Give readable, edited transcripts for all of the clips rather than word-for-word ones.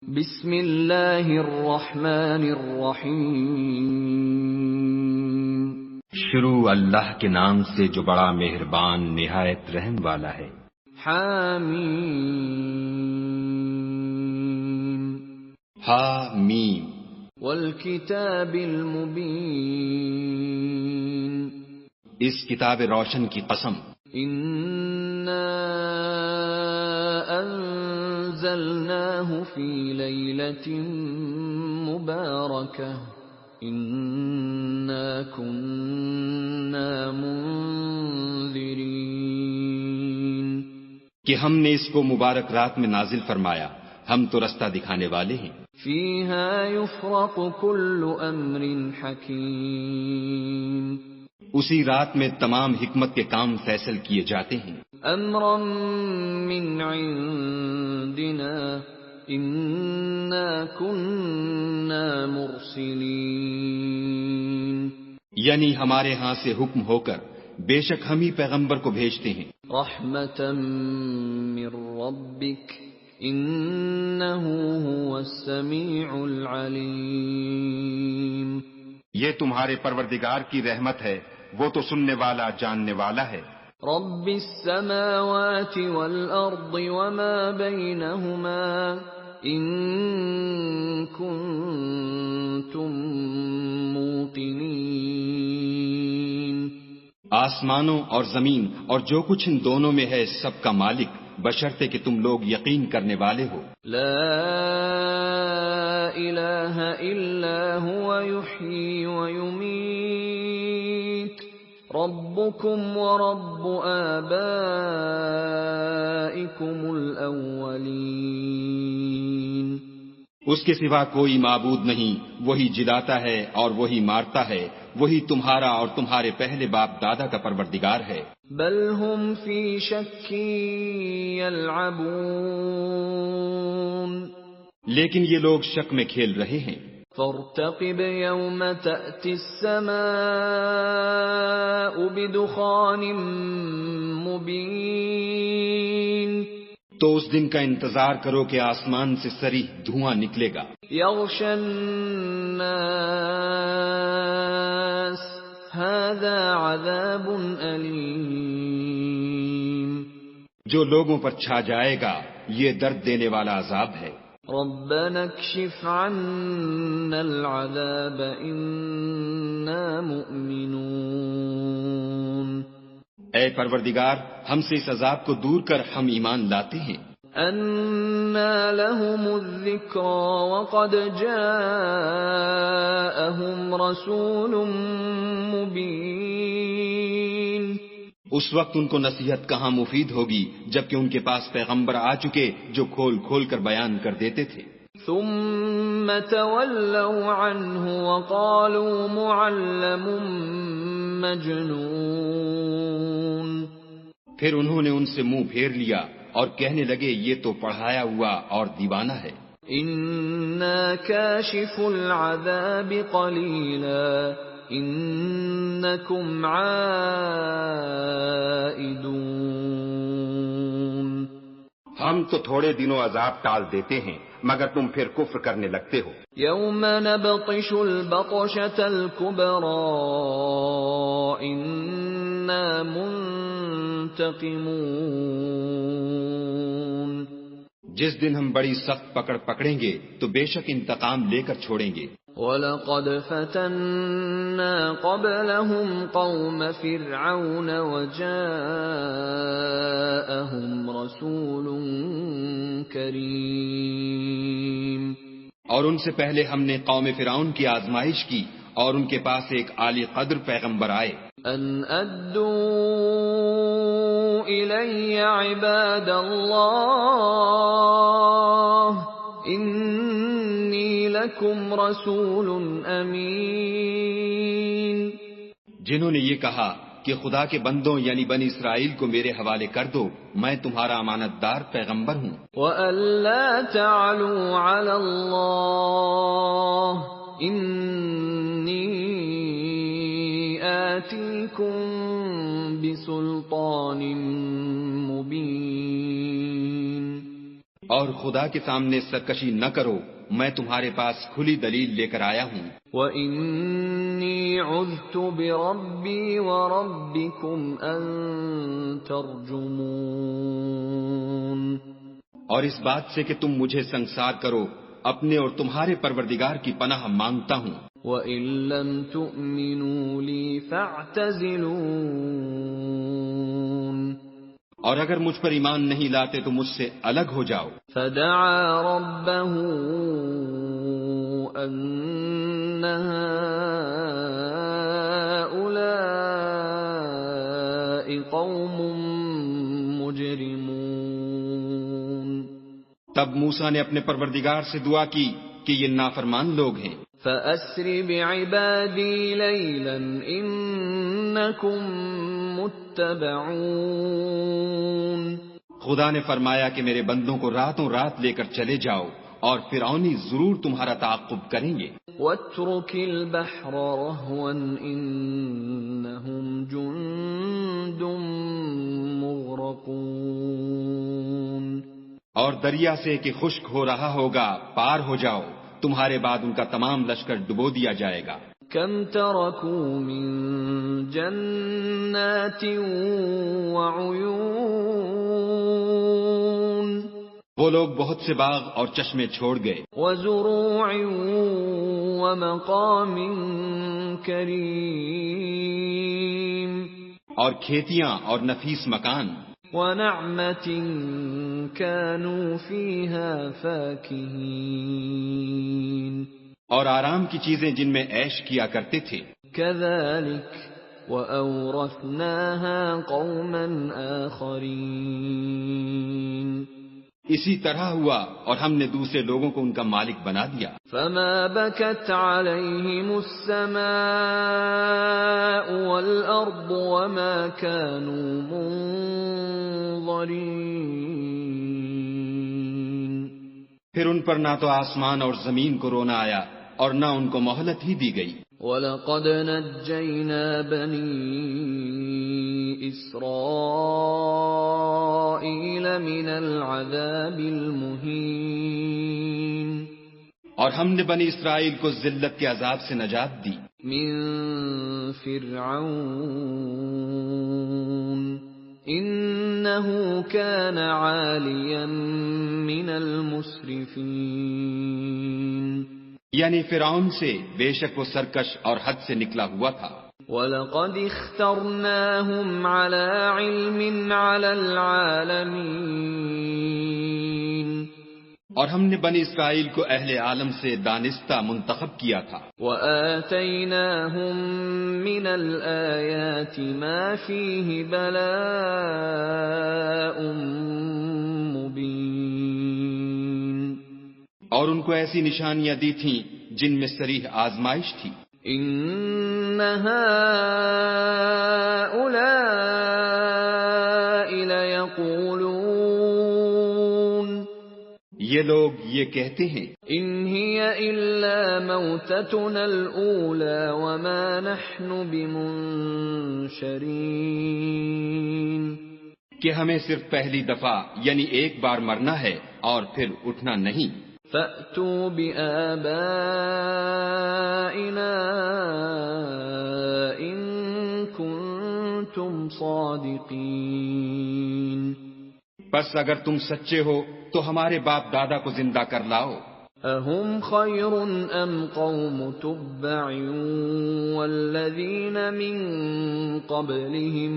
بسم اللہ الرحمن الرحیم۔ شروع اللہ کے نام سے جو بڑا مہربان نہایت رحم والا ہے۔ حامیم حامیم والکتاب المبین۔ اس کتاب روشن کی قسم۔ انا انزلناه فی لیلۃ مبارکہ انا كنا منذرین۔ کہ ہم نے اس کو مبارک رات میں نازل فرمایا، ہم تو رستہ دکھانے والے ہیں۔ فیہا یفرق کل امر حکیم۔ اسی رات میں تمام حکمت کے کام فیصل کیے جاتے ہیں۔ امرا من عندنا انا كنا مرسلین۔ یعنی ہمارے ہاں سے حکم ہو کر بے شک ہم ہی پیغمبر کو بھیجتے ہیں۔ رحمتا من ربک انه هو السمیع العلیم۔ یہ تمہارے پروردگار کی رحمت ہے، وہ تو سننے والا جاننے والا ہے۔ رب السماوات والارض وما بینہما ان کنتم موقنین۔ آسمانوں اور زمین اور جو کچھ ان دونوں میں ہے سب کا مالک، بشرطے کہ تم لوگ یقین کرنے والے ہو۔ لا الہ الا هو یحیی ویمیت ربکم ورب آبائکم الاولین۔ اس کے سوا کوئی معبود نہیں، وہی جلاتا ہے اور وہی مارتا ہے، وہی تمہارا اور تمہارے پہلے باپ دادا کا پروردگار ہے۔ بل ہم فی شک یلعبون۔ لیکن یہ لوگ شک میں کھیل رہے ہیں۔ فارتقب یوم تأتی السماء بدخان مبین۔ تو اس دن کا انتظار کرو کہ آسمان سے صریح دھواں نکلے گا۔ یغشی الناس ھذا عذاب علیم۔ جو لوگوں پر چھا جائے گا یہ درد دینے والا عذاب ہے۔ ربنا اکشف عنا العذاب انا مؤمنون۔ اے پروردگار ہم سے اس عذاب کو دور کر، ہم ایمان لاتے ہیں۔ انا لهم الذکری وقد جاءهم رسول مبین۔ اس وقت ان کو نصیحت کہاں مفید ہوگی جبکہ ان کے پاس پیغمبر آ چکے جو کھول کھول کر بیان کر دیتے تھے۔ ثم تولوا عنه وقالوا معلم مجنون۔ پھر انہوں نے ان سے منہ پھیر لیا اور کہنے لگے یہ تو پڑھایا ہوا اور دیوانہ ہے۔ انا کاشف العذاب قلیلا انکم عائدون۔ ہم تو تھوڑے دنوں عذاب ٹال دیتے ہیں مگر تم پھر کفر کرنے لگتے ہو۔ یوم نبطش البطشة الکبری انا منتقمون۔ جس دن ہم بڑی سخت پکڑ پکڑیں گے تو بے شک انتقام لے کر چھوڑیں گے۔ وَلَقَدْ فَتَنَّا قَبْلَهُمْ قَوْمَ فِرْعَوْنَ وَجَاءَهُمْ رَسُولٌ كَرِيمٌ۔ اور ان سے پہلے ہم نے قوم فرعون کی آزمائش کی اور ان کے پاس ایک عالی قدر پیغمبر آئے۔ ان ادوا الی عباد اللہ انی لکم رسول امین۔ جنہوں نے یہ کہا کہ خدا کے بندوں یعنی بنی اسرائیل کو میرے حوالے کر دو، میں تمہارا امانت دار پیغمبر ہوں۔ وَأَن لَا تَعْلُوا عَلَى اللَّهِ إِنِّي آتِيكُم بِسُلْطَانٍ مُبِينٍ۔ اور خدا کے سامنے سرکشی نہ کرو، میں تمہارے پاس کھلی دلیل لے کر آیا ہوں۔ وَإِنِّي عُذْتُ بِرَبِّي وَرَبِّكُمْ أَن تَرْجُمُونِ، اور اس بات سے کہ تم مجھے سنسار کرو، اپنے اور تمہارے پروردگار کی پناہ مانگتا ہوں۔ وَإِن لَّمْ تُؤْمِنُوا لِي فَاعْتَزِلُونِ، اور اگر مجھ پر ایمان نہیں لاتے تو مجھ سے الگ ہو جاؤ۔ فَدَعَا رَبَّهُ أَنَّ هَٰؤُلَاءِ قَوْمٌ مُجْرِمُونَ، تب موسیٰ نے اپنے پروردگار سے دعا کی کہ یہ نافرمان لوگ ہیں۔ فَأَسْرِ بِعِبَادِي لَيْلًا إِنَّكُمْ مُتَّبَعُونَ، خدا نے فرمایا کہ میرے بندوں کو راتوں رات لے کر چلے جاؤ، اور فرعونی ضرور تمہارا تعاقب کریں گے۔ وَاتْرُكِ الْبَحْرَ رَهْوًا إِنَّهُمْ جُندٌ مُغْرَقُونَ، اور دریا سے کہ خشک ہو رہا ہوگا پار ہو جاؤ، تمہارے بعد ان کا تمام لشکر ڈبو دیا جائے گا۔ كَمْ تَرَكُوا مِن جَنَّاتٍ وَعُيُونٍ، وہ لوگ بہت سے باغ اور چشمے چھوڑ گئے، وَزُرُوعٍ وَمَقَامٍ كَرِيمٍ، اور کھیتیاں اور نفیس مکان، وَنَعْمَةٍ كَانُوا فِيهَا فَاكِهِينَ، اور آرام کی چیزیں جن میں عیش کیا کرتے تھے۔ كَذَلِكَ وَأَوْرَثْنَاهَا قَوْمًا آخَرِينَ، اسی طرح ہوا اور ہم نے دوسرے لوگوں کو ان کا مالک بنا دیا۔ فَمَا بَكَتْ عَلَيْهِمُ السَّمَاءُ وَالْأَرْضُ وَمَا كَانُوا مُنظَرِينَ، پھر ان پر نہ تو آسمان اور زمین کو رونا آیا اور نہ ان کو مہلت ہی دی گئی۔ وَلَقَدْ نَجَّيْنَا بَنِي إِسْرَائِيلَ مِنَ الْعَذَابِ الْمُهِينِ، اور ہم نے بنی اسرائیل کو ذلت کے عذاب سے نجات دی۔ من فرعون إِنَّهُ كَانَ عَالِيًا مِنَ الْمُسْرِفِينَ، یعنی فرعون سے، بے شک وہ سرکش اور حد سے نکلا ہوا تھا۔ وَلَقَدِ اخْتَرْنَاهُمْ عَلَى عِلْمٍ عَلَى الْعَالَمِينَ، اور ہم نے بنی اسرائیل کو اہل عالم سے دانستہ منتخب کیا تھا۔ وَآتَيْنَاهُمْ مِنَ الْآيَاتِ مَا فِيهِ بَلَاءٌ مُبِينٌ، اور ان کو ایسی نشانیاں دی تھیں جن میں صریح آزمائش تھی۔ إِنَّ هَٰؤُلَاءِ لَيَقُولُونَ، یہ لوگ یہ کہتے ہیں، إِنْ هِيَ إِلَّا مَوْتَتُنَا الْأُولَىٰ وَمَا نَحْنُ بِمُنشَرِينَ، کہ ہمیں صرف پہلی دفعہ یعنی ایک بار مرنا ہے اور پھر اٹھنا نہیں۔ فَأْتُوا بِآبَائِنَا إِن كُنتُمْ صَادِقِينَ، بس اگر تم سچے ہو تو ہمارے باپ دادا کو زندہ کر لاؤ۔ أَهُمْ خَيْرٌ أَمْ قَوْمُ تُبَّعٍ وَالَّذِينَ مِن قَبْلِهِمْ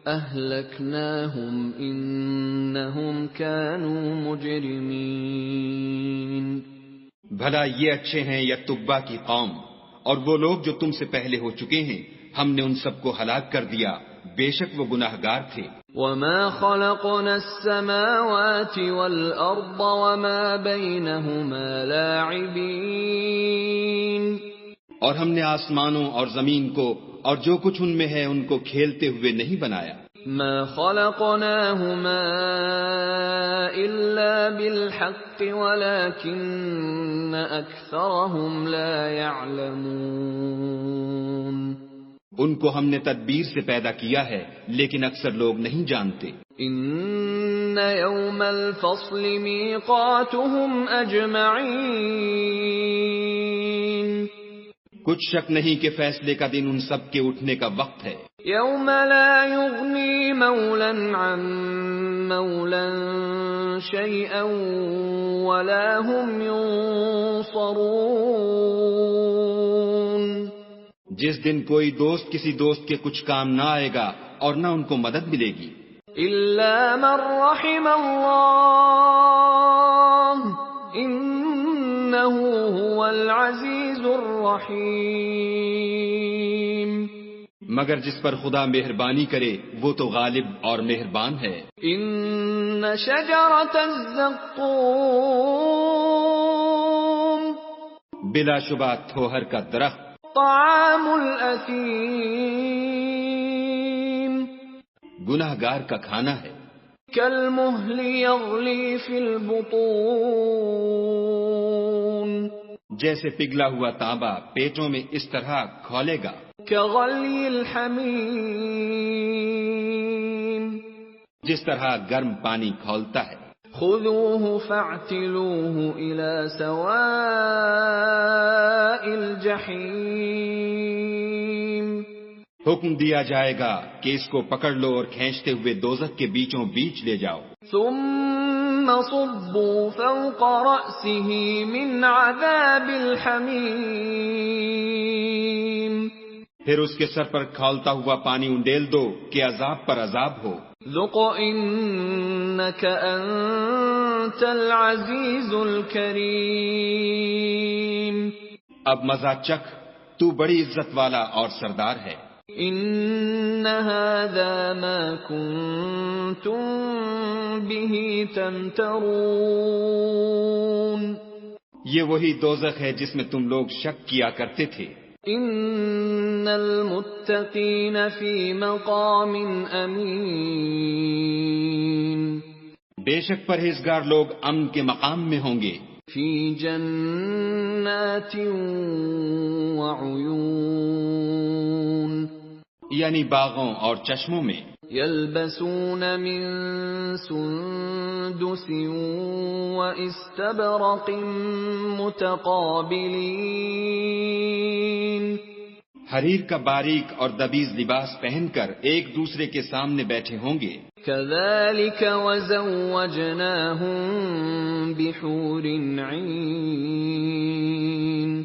أَهْلَكْنَاهُمْ إِنَّهُمْ كَانُوا مُجْرِمِينَ، بھلا یہ اچھے ہیں یا تبا کی قوم؟ اور وہ لوگ جو تم سے پہلے ہو چکے ہیں ہم نے ان سب کو ہلاک کر دیا، بے شک وہ گناہگار تھے۔ وَمَا خَلَقْنَا السَّمَاوَاتِ وَالْأَرْضَ وَمَا بَيْنَهُمَا لَاعِبِينَ، اور ہم نے آسمانوں اور زمین کو اور جو کچھ ان میں ہے ان کو کھیلتے ہوئے نہیں بنایا۔ مَا خَلَقْنَاهُمَا إِلَّا بِالْحَقِّ وَلَكِنَّ أَكْثَرَهُمْ لَا يَعْلَمُونَ، ان کو ہم نے تدبیر سے پیدا کیا ہے لیکن اکثر لوگ نہیں جانتے۔ إِنَّ يوم الفصل ميقاتهم أجمعين کچھ شک نہیں کہ فیصلے کا دن ان سب کے اٹھنے کا وقت ہے، يوم لا يغني مولا عن مولا شيئا ولا هم ينصرون، جس دن کوئی دوست کسی دوست کے کچھ کام نہ آئے گا اور نہ ان کو مدد ملے گی، إلا من رحم الله إنه هو العزيز الرحيم، مگر جس پر خدا مہربانی کرے وہ تو غالب اور مہربان ہے۔ إن شجرة الزقوم بلا شبہ تھوہر کا درخت طعام الأثيم گناہگار کا کھانا ہے، كالمهل يغلي في البطون جیسے پگھلا ہوا تانبا پیٹوں میں اس طرح کھولے گا، كغلي الحميم جس طرح گرم پانی کھولتا ہے۔ خذوه فاعتلوه إلى سواء الجحيم حکم دیا جائے گا کہ اس کو پکڑ لو اور کھینچتے ہوئے دوزخ کے بیچوں بیچ لے جاؤ، ثم صبوا فوق رأسه من عذاب الحميم پھر اس کے سر پر کھولتا ہوا پانی انڈیل دو کہ عذاب پر عذاب ہو۔ ذق إنك أنت العزيز الكريم اب مزہ چکھ، تو بڑی عزت والا اور سردار ہے۔ إن هذا ما كنتم به تمترون یہ وہی دوزخ ہے جس میں تم لوگ شک کیا کرتے تھے۔ إن المتقين في مقام أمين بے شک پرہیزگار لوگ امن کے مقام میں ہوں گے، في جنات وعيون یعنی باغوں اور چشموں میں، يلبسون من سندس واستبرق متقابلين حریر کا باریک اور دبیز لباس پہن کر ایک دوسرے کے سامنے بیٹھے ہوں گے۔ كذلك وزوجناهم بحور عين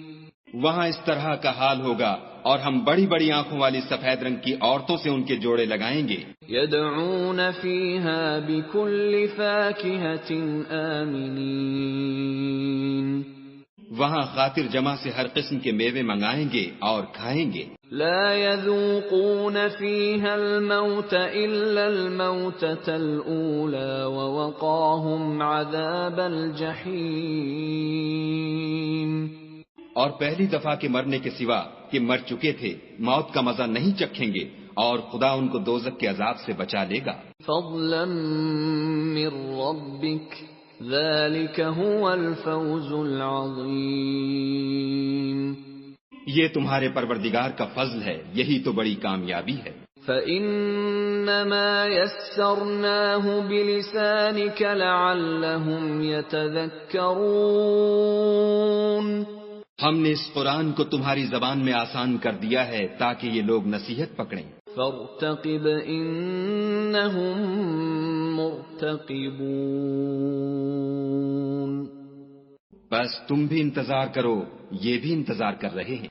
وہاں اس طرح کا حال ہوگا اور ہم بڑی بڑی آنکھوں والی سفید رنگ کی عورتوں سے ان کے جوڑے لگائیں گے۔ يدعون فيها بكل فاكهة آمنين وہاں خاطر جمع سے ہر قسم کے میوے منگائیں گے اور کھائیں گے۔ لا يذوقون فيها الموت إلا الموتة الأولى ووقاهم عذاب الجحيم اور پہلی دفعہ کے مرنے کے سوا کہ مر چکے تھے موت کا مزہ نہیں چکھیں گے اور خدا ان کو دوزخ کے عذاب سے بچا لے گا۔ فضلا من ربك ذلك هو الفوز العظيم یہ تمہارے پروردگار کا فضل ہے، یہی تو بڑی کامیابی ہے۔ فإنما يسرناه بلسانك لعلهم يتذكرون ہم نے اس قرآن کو تمہاری زبان میں آسان کر دیا ہے تاکہ یہ لوگ نصیحت پکڑیں۔ فارتقب إنهم مرتقبون بس تم بھی انتظار کرو، یہ بھی انتظار کر رہے ہیں۔